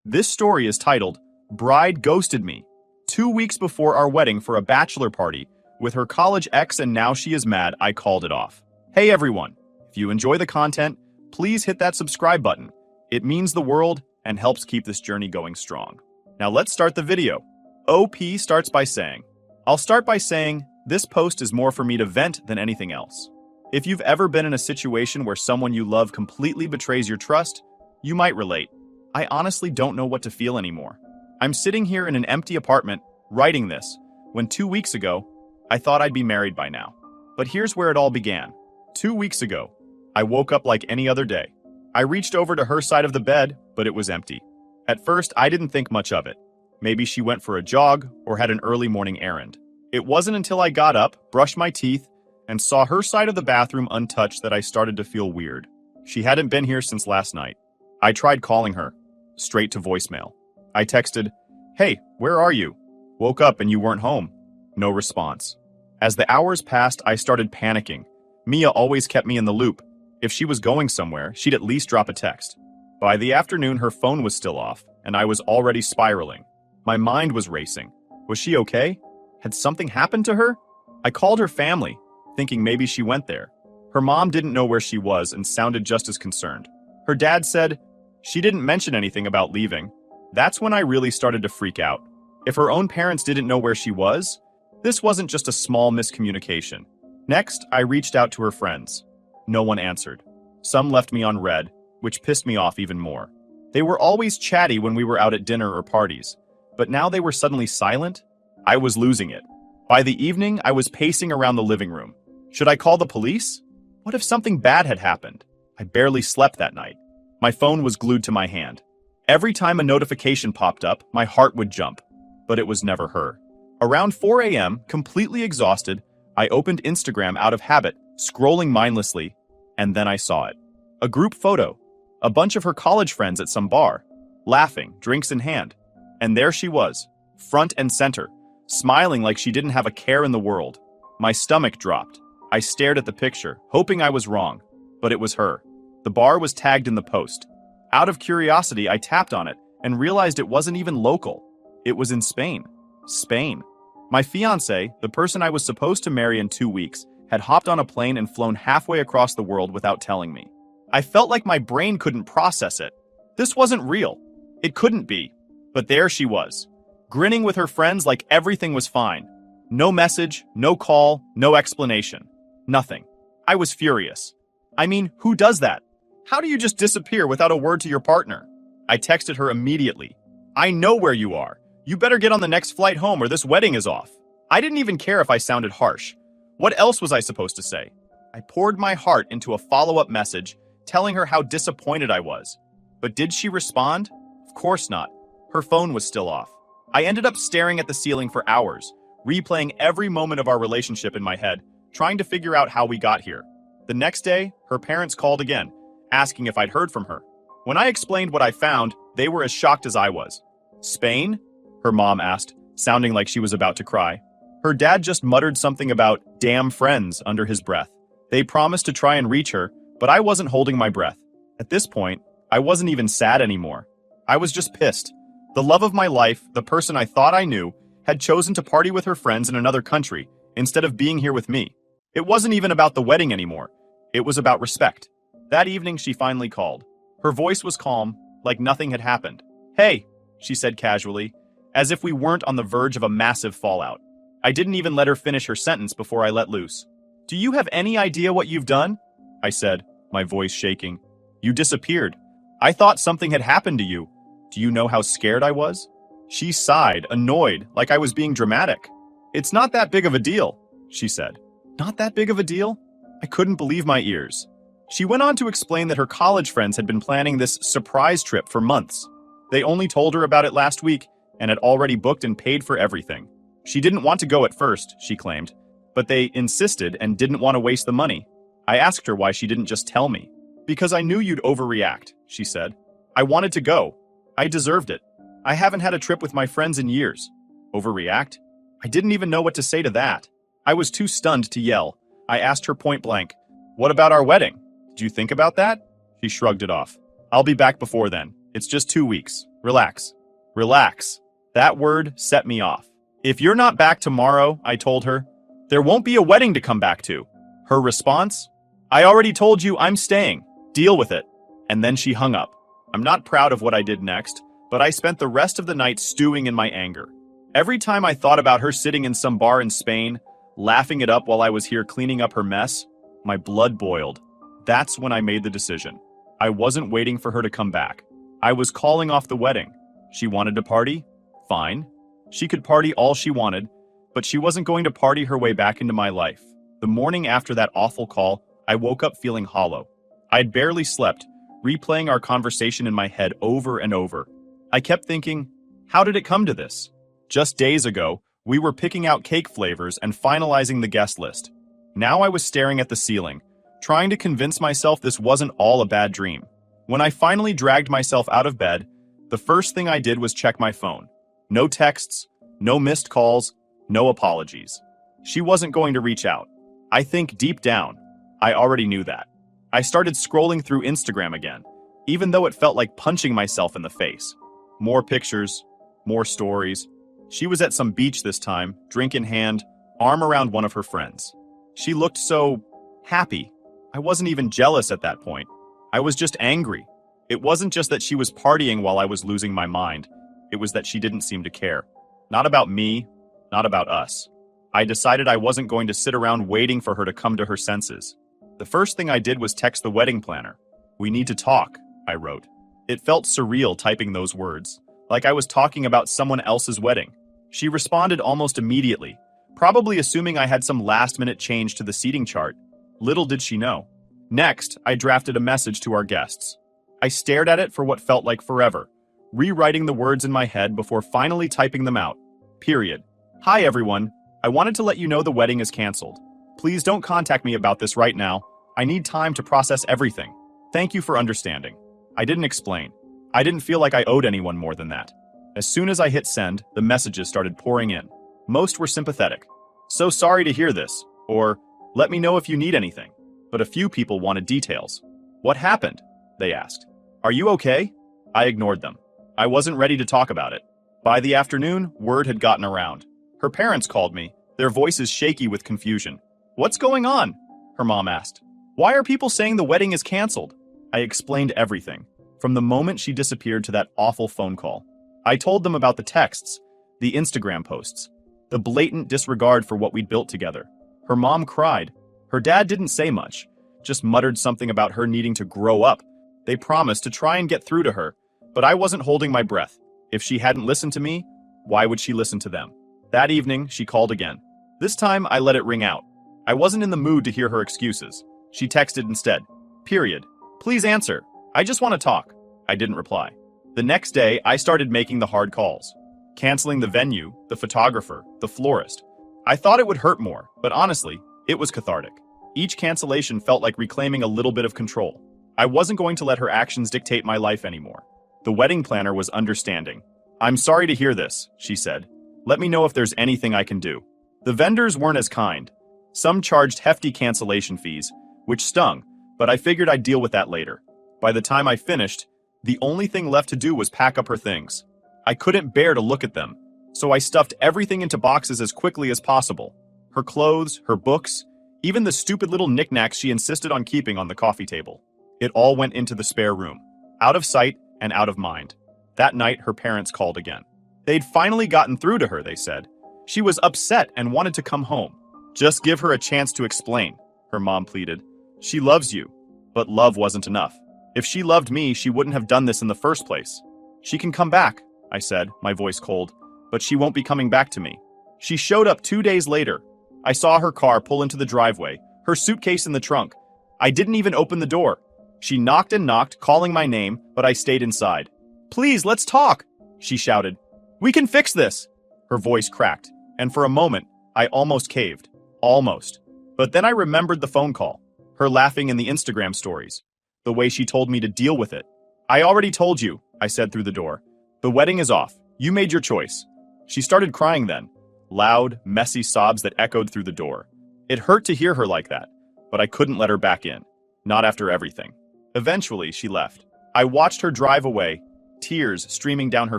This story is titled, Bride Ghosted Me, 2 weeks before our wedding for a bachelor party with her college ex and now she is mad I called it off. Hey everyone, if you enjoy the content, please hit that subscribe button. It means the world and helps keep this journey going strong. Now let's start the video. OP starts by saying, I'll start by saying, this post is more for me to vent than anything else. If you've ever been in a situation where someone you love completely betrays your trust, you might relate. I honestly don't know what to feel anymore. I'm sitting here in an empty apartment, writing this, when 2 weeks ago, I thought I'd be married by now. But here's where it all began. 2 weeks ago, I woke up like any other day. I reached over to her side of the bed, but it was empty. At first, I didn't think much of it. Maybe she went for a jog or had an early morning errand. It wasn't until I got up, brushed my teeth, and saw her side of the bathroom untouched that I started to feel weird. She hadn't been here since last night. I tried calling her. Straight to voicemail. I texted, hey, where are you? Woke up and you weren't home. No response. As the hours passed, I started panicking. Mia always kept me in the loop. If she was going somewhere, she'd at least drop a text. By the afternoon, her phone was still off, and I was already spiraling. My mind was racing. Was she okay? Had something happened to her? I called her family, thinking maybe she went there. Her mom didn't know where she was and sounded just as concerned. Her dad said, she didn't mention anything about leaving. That's when I really started to freak out. If her own parents didn't know where she was, this wasn't just a small miscommunication. Next, I reached out to her friends. No one answered. Some left me on read, which pissed me off even more. They were always chatty when we were out at dinner or parties, but now they were suddenly silent. I was losing it. By the evening, I was pacing around the living room. Should I call the police? What if something bad had happened? I barely slept that night. My phone was glued to my hand. Every time a notification popped up, my heart would jump. But it was never her. Around 4 a.m., completely exhausted, I opened Instagram out of habit, scrolling mindlessly, and then I saw it. A group photo. A bunch of her college friends at some bar, laughing, drinks in hand. And there she was, front and center, smiling like she didn't have a care in the world. My stomach dropped. I stared at the picture, hoping I was wrong, but it was her. The bar was tagged in the post. Out of curiosity, I tapped on it and realized it wasn't even local. It was in Spain. Spain. My fiancé, the person I was supposed to marry in 2 weeks, had hopped on a plane and flown halfway across the world without telling me. I felt like my brain couldn't process it. This wasn't real. It couldn't be. But there she was, grinning with her friends like everything was fine. No message, no call, no explanation. Nothing. I was furious. I mean, who does that? How do you just disappear without a word to your partner? I texted her immediately. I know where you are. You better get on the next flight home or this wedding is off. I didn't even care if I sounded harsh. What else was I supposed to say? I poured my heart into a follow-up message, telling her how disappointed I was. But did she respond? Of course not. Her phone was still off. I ended up staring at the ceiling for hours, replaying every moment of our relationship in my head, trying to figure out how we got here. The next day, her parents called again, asking if I'd heard from her. When I explained what I found, they were as shocked as I was. Spain? Her mom asked, sounding like she was about to cry. Her dad just muttered something about damn friends under his breath. They promised to try and reach her, but I wasn't holding my breath. At this point, I wasn't even sad anymore. I was just pissed. The love of my life, the person I thought I knew, had chosen to party with her friends in another country instead of being here with me. It wasn't even about the wedding anymore. It was about respect. That evening, she finally called. Her voice was calm, like nothing had happened. Hey, she said casually, as if we weren't on the verge of a massive fallout. I didn't even let her finish her sentence before I let loose. Do you have any idea what you've done? I said, my voice shaking. You disappeared. I thought something had happened to you. Do you know how scared I was? She sighed, annoyed, like I was being dramatic. It's not that big of a deal, she said. Not that big of a deal? I couldn't believe my ears. She went on to explain that her college friends had been planning this surprise trip for months. They only told her about it last week and had already booked and paid for everything. She didn't want to go at first, she claimed, but they insisted and didn't want to waste the money. I asked her why she didn't just tell me. Because I knew you'd overreact, she said. I wanted to go. I deserved it. I haven't had a trip with my friends in years. Overreact? I didn't even know what to say to that. I was too stunned to yell. I asked her point blank, what about our wedding? Did you think about that? She shrugged it off. I'll be back before then. It's just 2 weeks. Relax. Relax. That word set me off. If you're not back tomorrow, I told her, there won't be a wedding to come back to. Her response? I already told you I'm staying. Deal with it. And then she hung up. I'm not proud of what I did next, but I spent the rest of the night stewing in my anger. Every time I thought about her sitting in some bar in Spain, laughing it up while I was here cleaning up her mess, my blood boiled. That's when I made the decision. I wasn't waiting for her to come back. I was calling off the wedding. She wanted to party? Fine. She could party all she wanted, but she wasn't going to party her way back into my life. The morning after that awful call, I woke up feeling hollow. I'd barely slept, replaying our conversation in my head over and over. I kept thinking, how did it come to this? Just days ago, we were picking out cake flavors and finalizing the guest list. Now I was staring at the ceiling, trying to convince myself this wasn't all a bad dream. When I finally dragged myself out of bed, the first thing I did was check my phone. No texts, no missed calls, no apologies. She wasn't going to reach out. I think deep down, I already knew that. I started scrolling through Instagram again, even though it felt like punching myself in the face. More pictures, more stories. She was at some beach this time, drink in hand, arm around one of her friends. She looked so happy. I wasn't even jealous at that point. I was just angry. It wasn't just that she was partying while I was losing my mind. It was that she didn't seem to care. Not about me, not about us. I decided I wasn't going to sit around waiting for her to come to her senses. The first thing I did was text the wedding planner. We need to talk, I wrote. It felt surreal typing those words, like I was talking about someone else's wedding. She responded almost immediately, probably assuming I had some last-minute change to the seating chart. Little did she know. Next, I drafted a message to our guests. I stared at it for what felt like forever, rewriting the words in my head before finally typing them out. Period. Hi everyone. I wanted to let you know the wedding is canceled. Please don't contact me about this right now. I need time to process everything. Thank you for understanding. I didn't explain. I didn't feel like I owed anyone more than that. As soon as I hit send, the messages started pouring in. Most were sympathetic. So sorry to hear this, or let me know if you need anything. But a few people wanted details. What happened? They asked. Are you okay? I ignored them. I wasn't ready to talk about it. By the afternoon, word had gotten around. Her parents called me, their voices shaky with confusion. What's going on? Her mom asked. Why are people saying the wedding is canceled? I explained everything, from the moment she disappeared to that awful phone call. I told them about the texts, the Instagram posts, the blatant disregard for what we'd built together. Her mom cried. Her dad didn't say much, just muttered something about her needing to grow up. They promised to try and get through to her, but I wasn't holding my breath. If she hadn't listened to me, why would she listen to them? That evening, she called again. This time, I let it ring out. I wasn't in the mood to hear her excuses. She texted instead. Period. Please answer. I just want to talk. I didn't reply. The next day, I started making the hard calls. Canceling the venue, the photographer, the florist. I thought it would hurt more, but honestly, it was cathartic. Each cancellation felt like reclaiming a little bit of control. I wasn't going to let her actions dictate my life anymore. The wedding planner was understanding. I'm sorry to hear this, she said. Let me know if there's anything I can do. The vendors weren't as kind. Some charged hefty cancellation fees, which stung, but I figured I'd deal with that later. By the time I finished, the only thing left to do was pack up her things. I couldn't bear to look at them, so I stuffed everything into boxes as quickly as possible. Her clothes, her books, even the stupid little knickknacks she insisted on keeping on the coffee table. It all went into the spare room, out of sight and out of mind. That night, her parents called again. They'd finally gotten through to her, they said. She was upset and wanted to come home. Just give her a chance to explain, her mom pleaded. She loves you, but love wasn't enough. If she loved me, she wouldn't have done this in the first place. She can come back, I said, my voice cold, but she won't be coming back to me. She showed up 2 days later. I saw her car pull into the driveway, her suitcase in the trunk. I didn't even open the door. She knocked and knocked, calling my name, but I stayed inside. Please, let's talk, she shouted. We can fix this. Her voice cracked, and for a moment, I almost caved. Almost. But then I remembered the phone call, her laughing in the Instagram stories, the way she told me to deal with it. I already told you, I said through the door. The wedding is off. You made your choice. She started crying then, loud, messy sobs that echoed through the door. It hurt to hear her like that, but I couldn't let her back in. Not after everything. Eventually, she left. I watched her drive away, tears streaming down her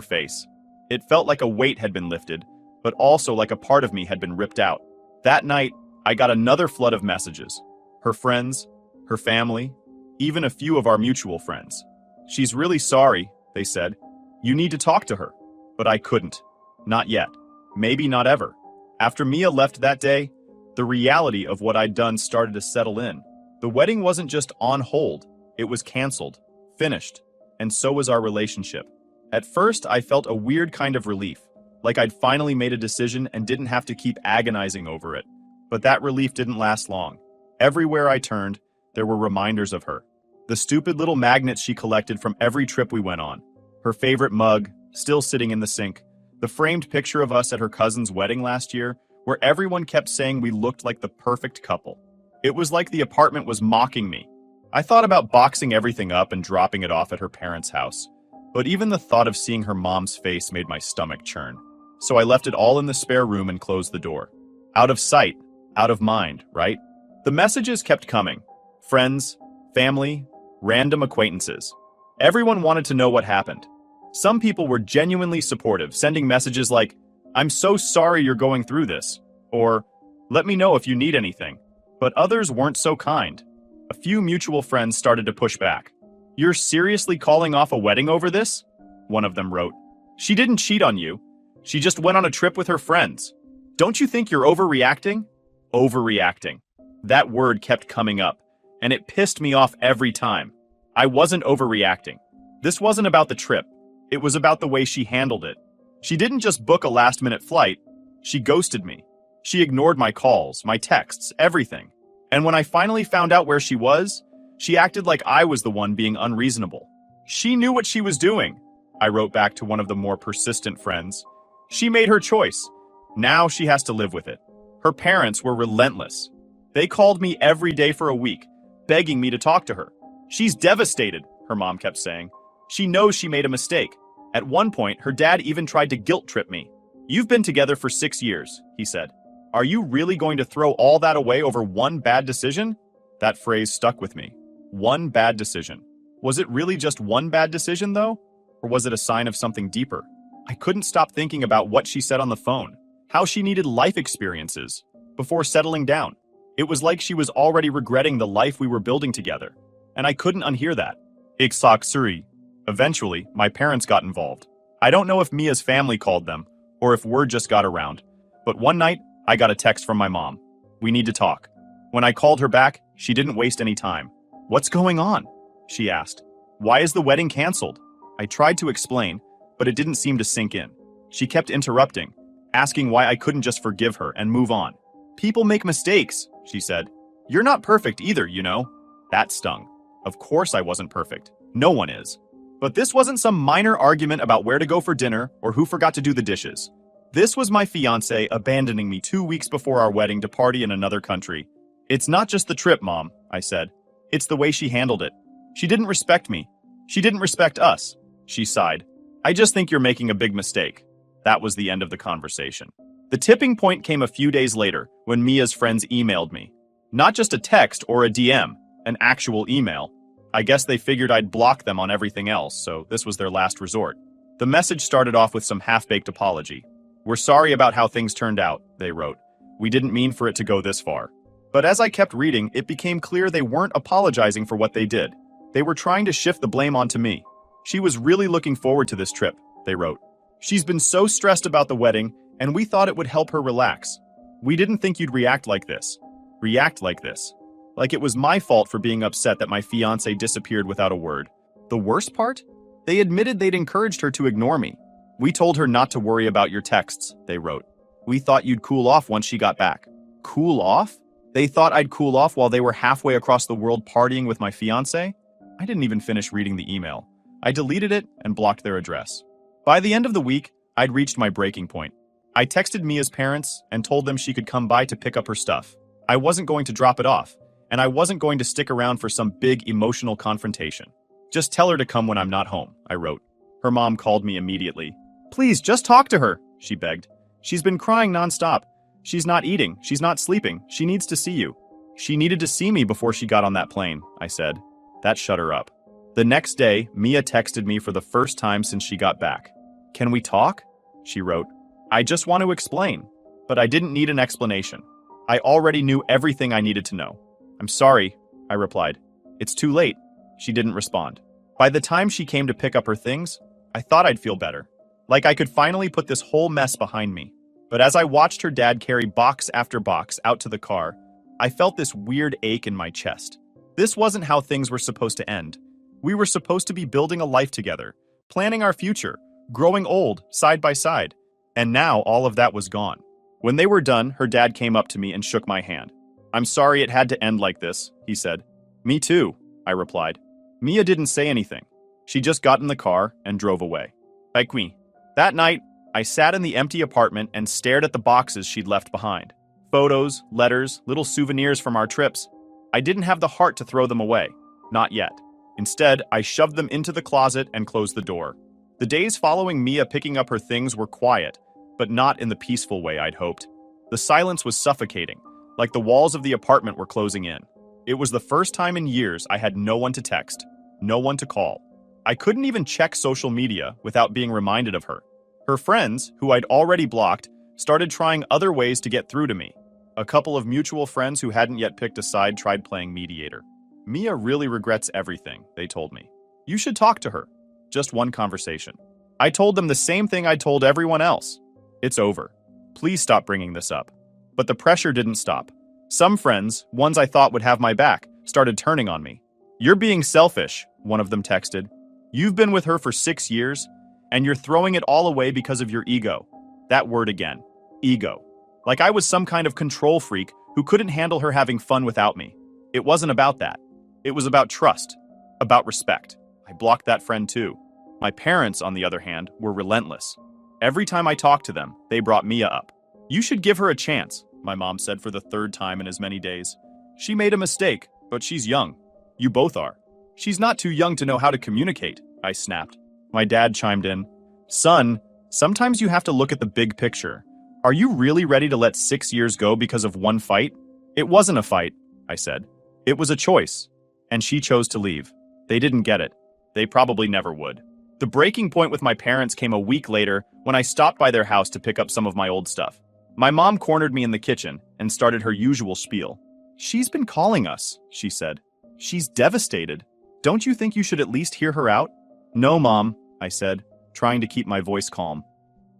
face. It felt like a weight had been lifted, but also like a part of me had been ripped out. That night, I got another flood of messages. Her friends, her family, even a few of our mutual friends. "She's really sorry," they said. "You need to talk to her." But I couldn't. Not yet. Maybe not ever. After Mia left that day, the reality of what I'd done started to settle in. The wedding wasn't just on hold, it was canceled, finished, and so was our relationship. At first, I felt a weird kind of relief, like I'd finally made a decision and didn't have to keep agonizing over it. But that relief didn't last long. Everywhere I turned, there were reminders of her. The stupid little magnets she collected from every trip we went on. Her favorite mug, still sitting in the sink. The framed picture of us at her cousin's wedding last year, where everyone kept saying we looked like the perfect couple. It was like the apartment was mocking me. I thought about boxing everything up and dropping it off at her parents' house. But even the thought of seeing her mom's face made my stomach churn. So I left it all in the spare room and closed the door. Out of sight, out of mind, right? The messages kept coming. Friends, family, random acquaintances. Everyone wanted to know what happened. Some people were genuinely supportive, sending messages like, "I'm so sorry you're going through this," or "Let me know if you need anything." But others weren't so kind. A few mutual friends started to push back. "You're seriously calling off a wedding over this?" One of them wrote. "She didn't cheat on you. She just went on a trip with her friends. Don't you think you're overreacting?" Overreacting. That word kept coming up, and it pissed me off every time. I wasn't overreacting. This wasn't about the trip. It was about the way she handled it. She didn't just book a last-minute flight. She ghosted me. She ignored my calls, my texts, everything. And when I finally found out where she was, she acted like I was the one being unreasonable. She knew what she was doing, I wrote back to one of the more persistent friends. She made her choice. Now she has to live with it. Her parents were relentless. They called me every day for a week, begging me to talk to her. "She's devastated," her mom kept saying. "She knows she made a mistake." At one point, her dad even tried to guilt trip me. "You've been together for 6 years," he said. "Are you really going to throw all that away over one bad decision?" That phrase stuck with me. One bad decision. Was it really just one bad decision, though? Or was it a sign of something deeper? I couldn't stop thinking about what she said on the phone, how she needed life experiences before settling down. It was like she was already regretting the life we were building together, and I couldn't unhear that. Suri. Eventually, my parents got involved. I don't know if Mia's family called them, or if word just got around. But one night, I got a text from my mom. "We need to talk." When I called her back, she didn't waste any time. "What's going on?" she asked. "Why is the wedding canceled?" I tried to explain, but it didn't seem to sink in. She kept interrupting, asking why I couldn't just forgive her and move on. "People make mistakes," she said. "You're not perfect either, you know." That stung. Of course I wasn't perfect. No one is. But this wasn't some minor argument about where to go for dinner or who forgot to do the dishes. This was my fiancé abandoning me 2 weeks before our wedding to party in another country. "It's not just the trip, Mom," I said. "It's the way she handled it. She didn't respect me. She didn't respect us." She sighed. "I just think you're making a big mistake." That was the end of the conversation. The tipping point came a few days later when Mia's friends emailed me. Not just a text or a DM, an actual email. I guess they figured I'd block them on everything else, so this was their last resort. The message started off with some half-baked apology. "We're sorry about how things turned out," they wrote. "We didn't mean for it to go this far." But as I kept reading, it became clear they weren't apologizing for what they did. They were trying to shift the blame onto me. "She was really looking forward to this trip," they wrote. "She's been so stressed about the wedding, and we thought it would help her relax. We didn't think you'd react like this. React like this. Like it was my fault for being upset that my fiancé disappeared without a word. The worst part? They admitted they'd encouraged her to ignore me. We told her not to worry about your texts," they wrote. "We thought you'd cool off once she got back." Cool off? They thought I'd cool off while they were halfway across the world partying with my fiancé? I didn't even finish reading the email. I deleted it and blocked their address. By the end of the week, I'd reached my breaking point. I texted Mia's parents and told them she could come by to pick up her stuff. I wasn't going to drop it off, and I wasn't going to stick around for some big emotional confrontation. "Just tell her to come when I'm not home," I wrote. Her mom called me immediately. "Please, just talk to her," she begged. "She's been crying nonstop. She's not eating, she's not sleeping, she needs to see you." "She needed to see me before she got on that plane," I said. That shut her up. The next day, Mia texted me for the first time since she got back. "Can we talk?" she wrote. "I just want to explain." But I didn't need an explanation. I already knew everything I needed to know. "I'm sorry," I replied. "It's too late." She didn't respond. By the time she came to pick up her things, I thought I'd feel better. Like I could finally put this whole mess behind me. But as I watched her dad carry box after box out to the car, I felt this weird ache in my chest. This wasn't how things were supposed to end. We were supposed to be building a life together, planning our future, growing old, side by side. And now all of that was gone. When they were done, her dad came up to me and shook my hand. "I'm sorry it had to end like this," he said. "Me too," I replied. Mia didn't say anything. She just got in the car and drove away. Like me. That night, I sat in the empty apartment and stared at the boxes she'd left behind. Photos, letters, little souvenirs from our trips. I didn't have the heart to throw them away. Not yet. Instead, I shoved them into the closet and closed the door. The days following Mia picking up her things were quiet, but not in the peaceful way I'd hoped. The silence was suffocating, like the walls of the apartment were closing in. It was the first time in years I had no one to text, no one to call. I couldn't even check social media without being reminded of her. Her friends, who I'd already blocked, started trying other ways to get through to me. A couple of mutual friends who hadn't yet picked a side tried playing mediator. "Mia really regrets everything," they told me. "You should talk to her." Just one conversation. I told them the same thing I told everyone else. "It's over. Please stop bringing this up." But the pressure didn't stop. Some friends, ones I thought would have my back, started turning on me. "You're being selfish," one of them texted. "You've been with her for 6 years, and you're throwing it all away because of your ego." That word again. Ego. Like I was some kind of control freak who couldn't handle her having fun without me. It wasn't about that. It was about trust. About respect. I blocked that friend too. My parents, on the other hand, were relentless. Every time I talked to them, they brought Mia up. "You should give her a chance," my mom said for the third time in as many days. "She made a mistake, but she's young. You both are." "She's not too young to know how to communicate," I snapped. My dad chimed in. "Son, sometimes you have to look at the big picture. Are you really ready to let 6 years go because of one fight?" "It wasn't a fight," I said. "It was a choice. And she chose to leave." They didn't get it. They probably never would. The breaking point with my parents came a week later when I stopped by their house to pick up some of my old stuff. My mom cornered me in the kitchen and started her usual spiel. "She's been calling us," she said. "She's devastated. Don't you think you should at least hear her out?" "No, Mom," I said, trying to keep my voice calm.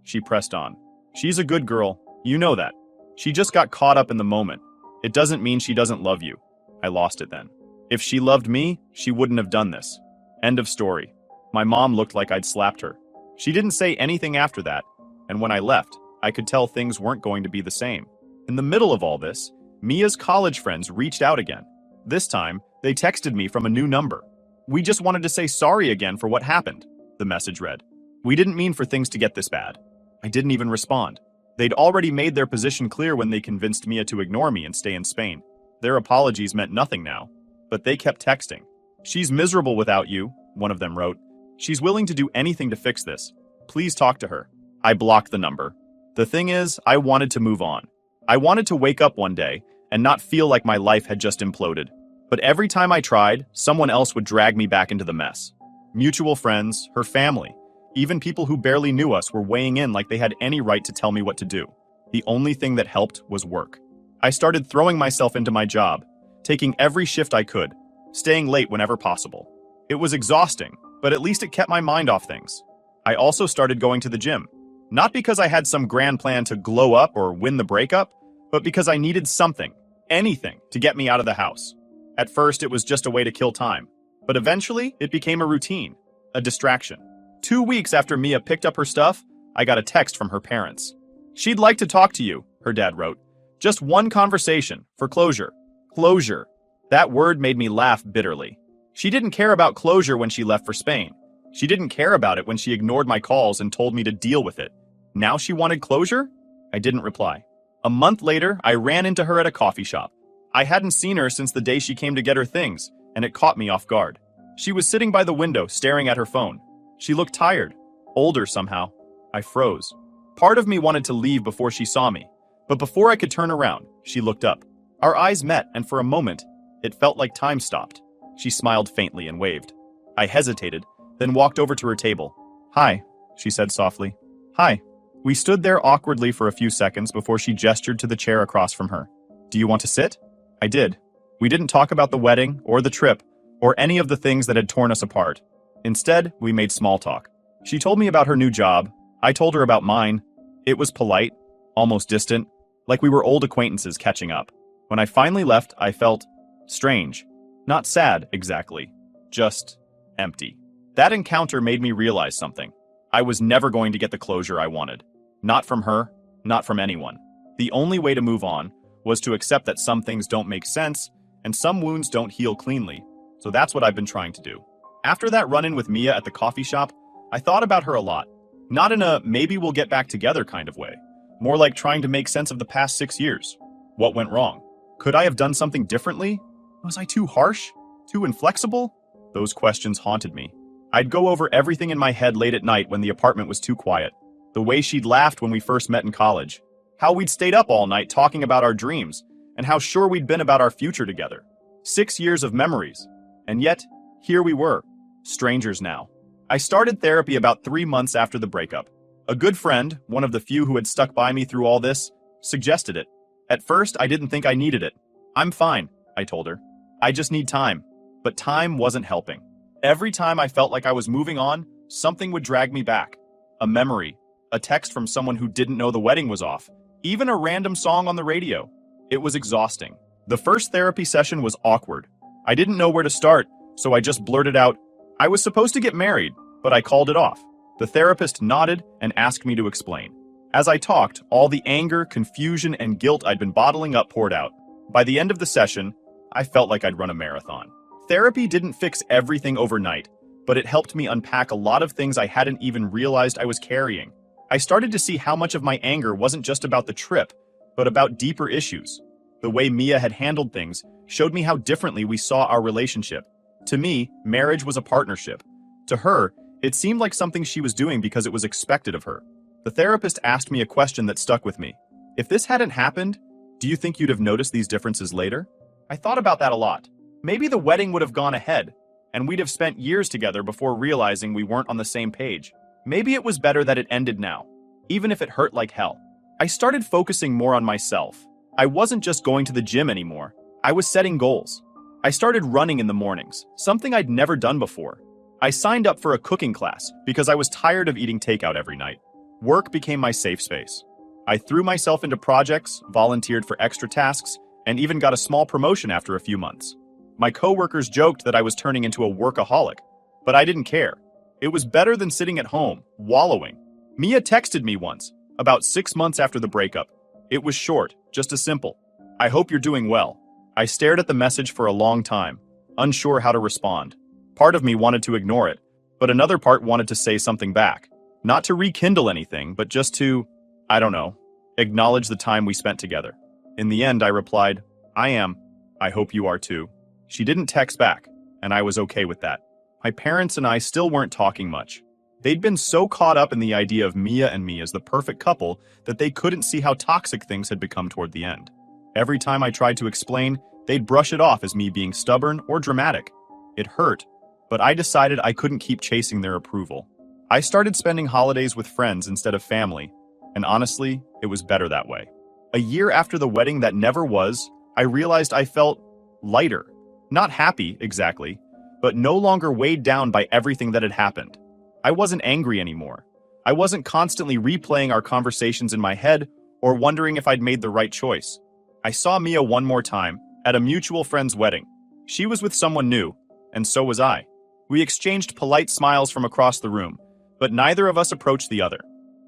She pressed on. "She's a good girl. You know that. She just got caught up in the moment. It doesn't mean she doesn't love you." I lost it then. If she loved me, she wouldn't have done this. End of story. My mom looked like I'd slapped her. She didn't say anything after that, and when I left, I could tell things weren't going to be the same. In the middle of all this, Mia's college friends reached out again. This time, they texted me from a new number. "We just wanted to say sorry again for what happened," the message read. "We didn't mean for things to get this bad." I didn't even respond. They'd already made their position clear when they convinced Mia to ignore me and stay in Spain. Their apologies meant nothing now. But they kept texting. "She's miserable without you," one of them wrote. "She's willing to do anything to fix this. Please talk to her." I blocked the number. The thing is, I wanted to move on. I wanted to wake up one day and not feel like my life had just imploded. But every time I tried, someone else would drag me back into the mess. Mutual friends, her family, even people who barely knew us were weighing in like they had any right to tell me what to do. The only thing that helped was work. I started throwing myself into my job, taking every shift I could, staying late whenever possible. It was exhausting, but at least it kept my mind off things. I also started going to the gym. Not because I had some grand plan to glow up or win the breakup, but because I needed something, anything, to get me out of the house. At first, it was just a way to kill time, but eventually, it became a routine, a distraction. 2 weeks after Mia picked up her stuff, I got a text from her parents. "She'd like to talk to you," her dad wrote. "Just one conversation, for closure." Closure. That word made me laugh bitterly. She didn't care about closure when she left for Spain. She didn't care about it when she ignored my calls and told me to deal with it. Now she wanted closure? I didn't reply. A month later, I ran into her at a coffee shop. I hadn't seen her since the day she came to get her things, and it caught me off guard. She was sitting by the window, staring at her phone. She looked tired, older somehow. I froze. Part of me wanted to leave before she saw me, but before I could turn around, she looked up. Our eyes met, and for a moment, it felt like time stopped. She smiled faintly and waved. I hesitated, then walked over to her table. "Hi," she said softly. "Hi." We stood there awkwardly for a few seconds before she gestured to the chair across from her. "Do you want to sit?" I did. We didn't talk about the wedding, or the trip, or any of the things that had torn us apart. Instead, we made small talk. She told me about her new job. I told her about mine. It was polite, almost distant, like we were old acquaintances catching up. When I finally left, I felt strange. Not sad, exactly. Just empty. That encounter made me realize something. I was never going to get the closure I wanted. Not from her, not from anyone. The only way to move on was to accept that some things don't make sense and some wounds don't heal cleanly. So that's what I've been trying to do. After that run-in with Mia at the coffee shop, I thought about her a lot. Not in a maybe we'll get back together kind of way. More like trying to make sense of the past 6 years. What went wrong? Could I have done something differently? Was I too harsh? Too inflexible? Those questions haunted me. I'd go over everything in my head late at night when the apartment was too quiet. The way she'd laughed when we first met in college. How we'd stayed up all night talking about our dreams, and how sure we'd been about our future together. 6 years of memories. And yet, here we were, strangers now. I started therapy about 3 months after the breakup. A good friend, one of the few who had stuck by me through all this, suggested it. At first, I didn't think I needed it. "I'm fine," I told her. "I just need time." But time wasn't helping. Every time I felt like I was moving on, something would drag me back. A memory, a text from someone who didn't know the wedding was off, even a random song on the radio. It was exhausting. The first therapy session was awkward. I didn't know where to start, so I just blurted out, "I was supposed to get married, but I called it off." The therapist nodded and asked me to explain. As I talked, all the anger, confusion, and guilt I'd been bottling up poured out. By the end of the session, I felt like I'd run a marathon. Therapy didn't fix everything overnight, but it helped me unpack a lot of things I hadn't even realized I was carrying. I started to see how much of my anger wasn't just about the trip, but about deeper issues. The way Mia had handled things showed me how differently we saw our relationship. To me, marriage was a partnership. To her, it seemed like something she was doing because it was expected of her. The therapist asked me a question that stuck with me. If this hadn't happened, do you think you'd have noticed these differences later? I thought about that a lot. Maybe the wedding would have gone ahead, and we'd have spent years together before realizing we weren't on the same page. Maybe it was better that it ended now, even if it hurt like hell. I started focusing more on myself. I wasn't just going to the gym anymore. I was setting goals. I started running in the mornings, something I'd never done before. I signed up for a cooking class because I was tired of eating takeout every night. Work became my safe space. I threw myself into projects, volunteered for extra tasks, and even got a small promotion after a few months. My coworkers joked that I was turning into a workaholic, but I didn't care. It was better than sitting at home, wallowing. Mia texted me once, about 6 months after the breakup. It was short, just a simple, "I hope you're doing well." I stared at the message for a long time, unsure how to respond. Part of me wanted to ignore it, but another part wanted to say something back. Not to rekindle anything, but just to, I don't know, acknowledge the time we spent together. In the end, I replied, "I am. I hope you are too." She didn't text back, and I was okay with that. My parents and I still weren't talking much. They'd been so caught up in the idea of Mia and me as the perfect couple that they couldn't see how toxic things had become toward the end. Every time I tried to explain, they'd brush it off as me being stubborn or dramatic. It hurt, but I decided I couldn't keep chasing their approval. I started spending holidays with friends instead of family, and honestly, it was better that way. A year after the wedding that never was, I realized I felt lighter. Not happy, exactly, but no longer weighed down by everything that had happened. I wasn't angry anymore. I wasn't constantly replaying our conversations in my head or wondering if I'd made the right choice. I saw Mia one more time, at a mutual friend's wedding. She was with someone new, and so was I. We exchanged polite smiles from across the room, but neither of us approached the other.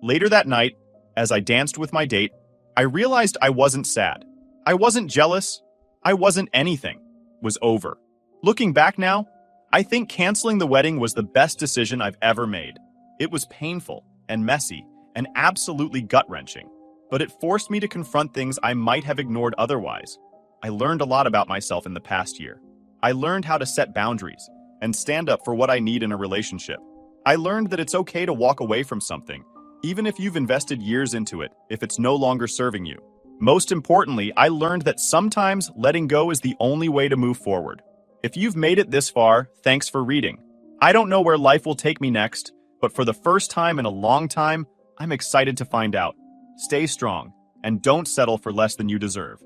Later that night, as I danced with my date, I realized I wasn't sad. I wasn't jealous. I wasn't anything. It was over. Looking back now, I think canceling the wedding was the best decision I've ever made. It was painful and messy and absolutely gut-wrenching, but it forced me to confront things I might have ignored otherwise. I learned a lot about myself in the past year. I learned how to set boundaries and stand up for what I need in a relationship. I learned that it's okay to walk away from something, even if you've invested years into it, if it's no longer serving you. Most importantly, I learned that sometimes letting go is the only way to move forward. If you've made it this far, thanks for reading. I don't know where life will take me next, but for the first time in a long time, I'm excited to find out. Stay strong, and don't settle for less than you deserve.